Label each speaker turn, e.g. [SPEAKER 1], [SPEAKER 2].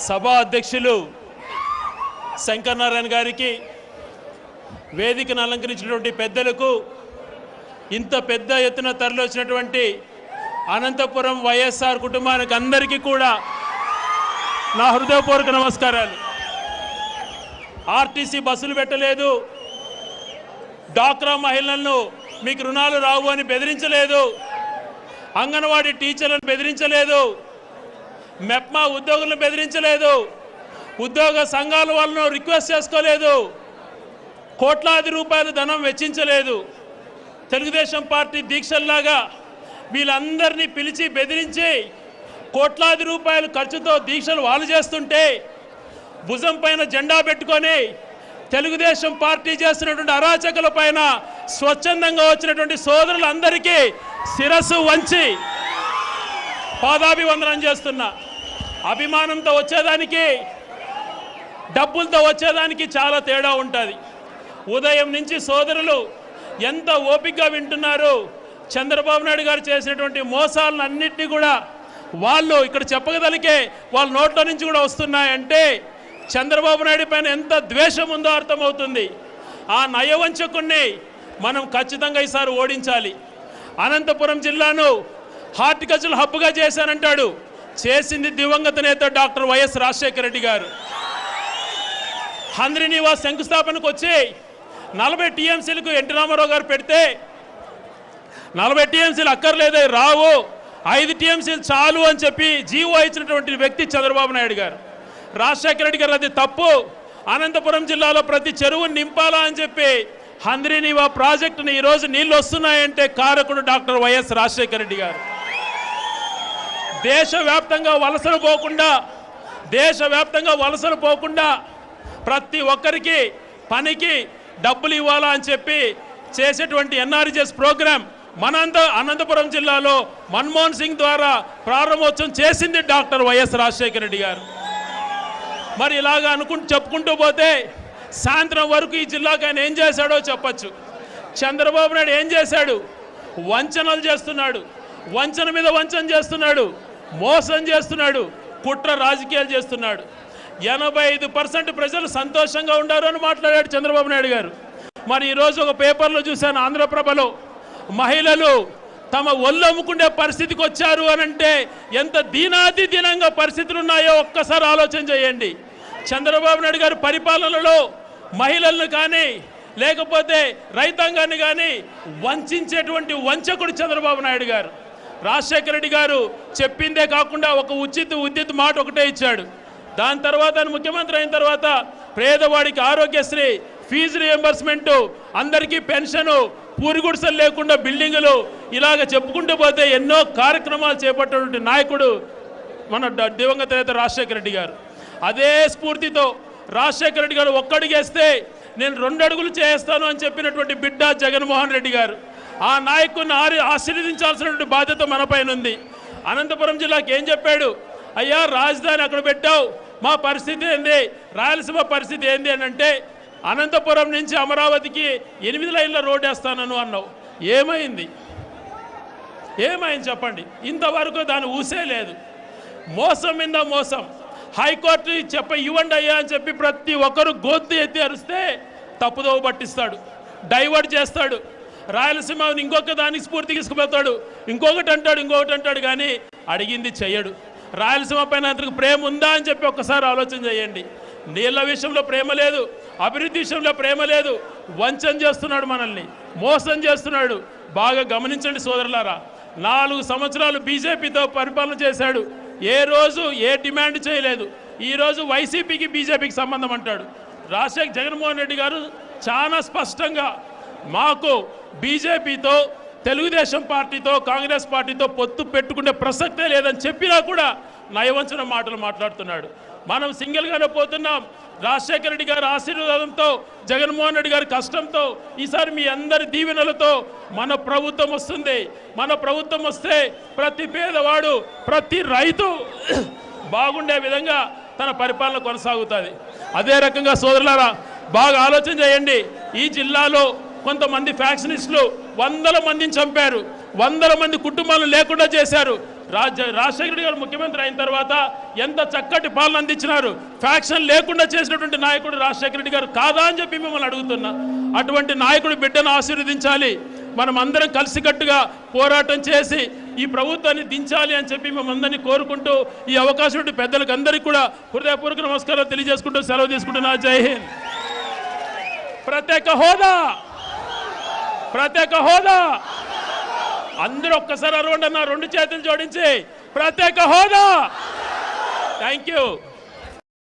[SPEAKER 1] సభా అధ్యక్షులు శంకర్ నారాయణ గారికి, వేదికను అలంకరించినటువంటి పెద్దలకు, ఇంత పెద్ద ఎత్తున తరలివచ్చినటువంటి అనంతపురం వైఎస్ఆర్ కుటుంబానికి అందరికీ కూడా నా హృదయపూర్వక నమస్కారాలు. ఆర్టీసీ బస్సులు పెట్టలేదు, డాక్రా మహిళలను మీకు రుణాలు రావు అని బెదిరించలేదు, అంగన్వాడీ టీచర్లను బెదిరించలేదు, మెప్మా ఉద్యోగులను బెదిరించలేదు, ఉద్యోగ సంఘాల వాళ్ళను రిక్వెస్ట్ చేసుకోలేదు, కోట్లాది రూపాయల ధనం వెచ్చించలేదు. తెలుగుదేశం పార్టీ దీక్షల్లాగా వీళ్ళందరినీ పిలిచి బెదిరించి కోట్లాది రూపాయల ఖర్చుతో దీక్షలు వాళ్ళు చేస్తుంటే భుజం పైన జెండా పెట్టుకొని తెలుగుదేశం పార్టీ చేస్తున్నటువంటి అరాచకుల పైన స్వచ్ఛందంగా వచ్చినటువంటి సోదరులందరికీ శిరస్సు వంచి పాదాభివందనం చేస్తున్నా. అభిమానంతో వచ్చేదానికి, డబ్బులతో వచ్చేదానికి చాలా తేడా ఉంటుంది. ఉదయం నుంచి సోదరులు ఎంత ఓపికగా వింటున్నారు. చంద్రబాబు నాయుడు గారు చేసినటువంటి మోసాలను అన్నింటినీ కూడా వాళ్ళు ఇక్కడ చెప్పగలిగే వాళ్ళ నోట్ల నుంచి కూడా వస్తున్నాయంటే చంద్రబాబు నాయుడు పైన ఎంత ద్వేషం ఉందో అర్థమవుతుంది. ఆ నయవంచకుణ్ణి మనం ఖచ్చితంగా ఈసారి ఓడించాలి. అనంతపురం జిల్లాను హార్టికల్చర్ హబ్గా చేశానంటాడు. చేసింది దివంగత నేత డాక్టర్ వైఎస్ రాజశేఖర రెడ్డి గారు. హంద్రి నివాస్ శంకుస్థాపనకు వచ్చి 40 టీఎంసీలకు ఎన్టీ రామారావు గారు పెడితే 40 టీఎంసీలు అక్కర్లేదు, రావు, 5 టీఎంసీలు చాలు అని చెప్పి జీవో ఇచ్చినటువంటి వ్యక్తి చంద్రబాబు నాయుడు గారు. రాజశేఖర రెడ్డి గారు అది తప్పు, అనంతపురం జిల్లాలో ప్రతి చెరువును నింపాలా అని చెప్పి హంద్రి నివా ప్రాజెక్టుని ఈరోజు నీళ్ళు వస్తున్నాయంటే కారకుడు డాక్టర్ వైఎస్ రాజశేఖర రెడ్డి గారు. దేశవ్యాప్తంగా వలసలు పోకుండా ప్రతి ఒక్కరికి పనికి డబ్బులు ఇవ్వాలా అని చెప్పి చేసేటువంటి ఎన్ఆర్జీఎస్ ప్రోగ్రాం అనంతపురం జిల్లాలో మన్మోహన్ సింగ్ ద్వారా ప్రారంభోత్సవం చేసింది డాక్టర్ వైఎస్ రాజశేఖర రెడ్డి గారు. మరి ఇలాగా చెప్పుకుంటూ పోతే సాయంత్రం వరకు ఈ జిల్లాకు ఆయన ఏం చేశాడో చెప్పచ్చు. చంద్రబాబు నాయుడు ఏం చేశాడు? వంచనలు చేస్తున్నాడు, వంచన మీద వంచన చేస్తున్నాడు, మోసం చేస్తున్నాడు, కుట్ర రాజకీయాలు చేస్తున్నాడు. 85% ప్రజలు సంతోషంగా ఉండారు అని మాట్లాడాడు చంద్రబాబు నాయుడు గారు. మరి ఈరోజు ఒక పేపర్లో చూశాను, ఆంధ్రప్రభలో, మహిళలు తమ ఒళ్ళు అమ్ముకునే పరిస్థితికి వచ్చారు అని అంటే ఎంత దీనంగా పరిస్థితులు ఉన్నాయో ఒక్కసారి ఆలోచన చేయండి. చంద్రబాబు నాయుడు గారి పరిపాలనలో మహిళలను కానీ లేకపోతే రైతాంగాన్ని కానీ వంచేటువంటి వంచకుడు చంద్రబాబు నాయుడు గారు. రాజశేఖర రెడ్డి గారు చెప్పిందే కాకుండా ఒక ఉచిత మాట ఒకటే ఇచ్చాడు. దాని తర్వాత ముఖ్యమంత్రి అయిన తర్వాత పేదవాడికి ఆరోగ్యశ్రీ, ఫీజు రియంబర్స్మెంటు, అందరికీ పెన్షను, పూరిగుడిసెలు లేకుండా బిల్డింగులు, ఇలాగ చెప్పుకుంటూ పోతే ఎన్నో కార్యక్రమాలు చేపట్టినటువంటి నాయకుడు మన దివంగత నేత రాజశేఖర రెడ్డి గారు. అదే స్ఫూర్తితో రాజశేఖర రెడ్డి గారు ఒక్కడిగేస్తే నేను 2 అడుగులు చేస్తాను అని చెప్పినటువంటి బిడ్డ జగన్మోహన్ రెడ్డి గారు. ఆ నాయకుడిని ఆశీర్వదించాల్సినటువంటి బాధ్యత మన పైన ఉంది. అనంతపురం జిల్లాకి ఏం చెప్పాడు? అయ్యా, రాజధాని అక్కడ పెట్టావు, మా పరిస్థితి ఏంది, రాయలసీమ పరిస్థితి ఏంది అని అంటే అనంతపురం నుంచి అమరావతికి 8 లైన్ల రోడ్డు వేస్తానను అన్నావు. ఏమైంది చెప్పండి? ఇంతవరకు దాని ఊసే లేదు. మోసం మీద మోసం. హైకోర్టు ఇవ్వండి అయ్యా అని చెప్పి ప్రతి ఒక్కరు గొంతు ఎత్తి అరిస్తే తప్పుదోవ పట్టిస్తాడు, డైవర్ట్ చేస్తాడు. రాయలసీమ ఇంకొక దానికి స్ఫూర్తి తీసుకుపోతాడు, ఇంకొకటి అంటాడు కానీ అడిగింది చెయ్యడు. రాయలసీమ పైన అతనికి ప్రేమ ఉందా అని చెప్పి ఒక్కసారి ఆలోచన చేయండి. నీళ్ళ విషయంలో ప్రేమ లేదు, అభివృద్ధి విషయంలో ప్రేమ లేదు, వంచన చేస్తున్నాడు, మనల్ని మోసం చేస్తున్నాడు. బాగా గమనించండి సోదరులారా. 4 సంవత్సరాలు బీజేపీతో పరిపాలన చేశాడు, ఏ రోజు ఏ డిమాండ్ చేయలేదు. ఈరోజు వైసీపీకి బీజేపీకి సంబంధం అంటాడు. జగన్మోహన్ రెడ్డి గారు చాలా స్పష్టంగా మాకు బీజేపీతో, తెలుగుదేశం పార్టీతో, కాంగ్రెస్ పార్టీతో పొత్తు పెట్టుకునే ప్రసక్తే లేదని చెప్పినా కూడా నయవంచన మాటలు మాట్లాడుతున్నాడు. మనం సింగిల్గానే పోతున్నాం. రాజశేఖర రెడ్డి గారి ఆశీర్వాదంతో, జగన్మోహన్ రెడ్డి గారి కష్టంతో ఈసారి మీ అందరి దీవెనలతో మన ప్రభుత్వం వస్తుంది. మన ప్రభుత్వం వస్తే ప్రతి పేదవాడు, ప్రతి రైతు బాగుండే విధంగా తన పరిపాలన కొనసాగుతుంది. అదే రకంగా సోదరులారా, బాగా ఆలోచన చేయండి. ఈ జిల్లాలో కొంతమంది ఫ్యాక్షనిస్టులు 100 మందిని చంపారు, 100 మంది కుటుంబాలను లేకుండా చేశారు. రాజశేఖర రెడ్డి గారు ముఖ్యమంత్రి అయిన తర్వాత ఎంత చక్కటి పాలన అందించినారు. ఫ్యాక్షన్ లేకుండా చేసినటువంటి నాయకుడు రాజశేఖర రెడ్డి గారు కాదా అని చెప్పి మిమ్మల్ని అడుగుతున్నా. అటువంటి నాయకుడు బిడ్డను ఆశీర్వదించాలి. మనం అందరం కలిసికట్టుగా పోరాటం చేసి ఈ ప్రభుత్వాన్ని దించాలి అని చెప్పి మేమందరినీ కోరుకుంటూ ఈ అవకాశం ఉంటే పెద్దలకు అందరికీ కూడా హృదయపూర్వక నమస్కారాలు తెలియజేసుకుంటూ సెలవు తీసుకుంటున్నా. జై హింద్. ప్రత్యేక హోదా, ప్రత్యేక హోదా. అందరూ ఒక్కసారి అరవండి అన్న, రెండు చేతులు జోడించి ప్రత్యేక హోదా. Thank you.